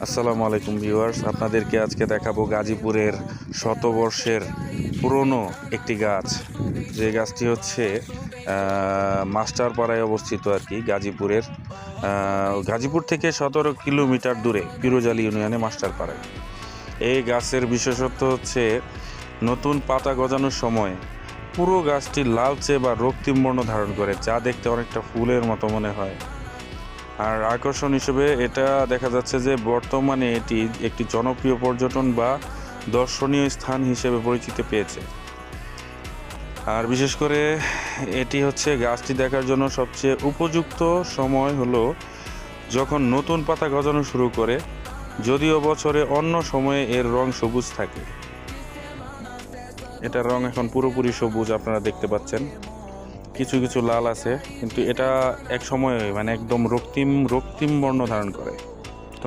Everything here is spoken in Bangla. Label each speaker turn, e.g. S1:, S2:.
S1: আসসালামু আলাইকুম ভিউয়ার্স, আপনাদেরকে আজকে দেখাবো গাজীপুরের শতবর্ষের পুরনো একটি গাছ। যে গাছটি হচ্ছে মাস্টারপাড়ায় অবস্থিত আর কি। গাজীপুর থেকে 17 কিলোমিটার দূরে পিরোজালি ইউনিয়নে মাস্টারপাড়ায়। এই গাছের বিশেষত্ব হচ্ছে নতুন পাতা গজানোর সময় পুরো গাছটি লালচে বা রক্তিম বর্ণ ধারণ করে, যা দেখতে অনেকটা ফুলের মতো মনে হয়। আর আকর্ষণ হিসেবে এটা দেখা যাচ্ছে যে বর্তমানে এটি একটি জনপ্রিয় পর্যটন বা দর্শনীয় স্থান হিসেবে পরিচিতি পেয়েছে। আর বিশেষ করে এটি হচ্ছে গাছটি দেখার জন্য সবচেয়ে উপযুক্ত সময় হলো যখন নতুন পাতা গজানো শুরু করে, যদিও বছরে অন্য সময়ে এর রং সবুজ থাকে। এটার রং এখন পুরোপুরি সবুজ, আপনারা দেখতে পাচ্ছেন। কিছু কিছু লাল আছে, কিন্তু এটা এক সময় মানে একদম রক্তিম বর্ণ ধারণ করে।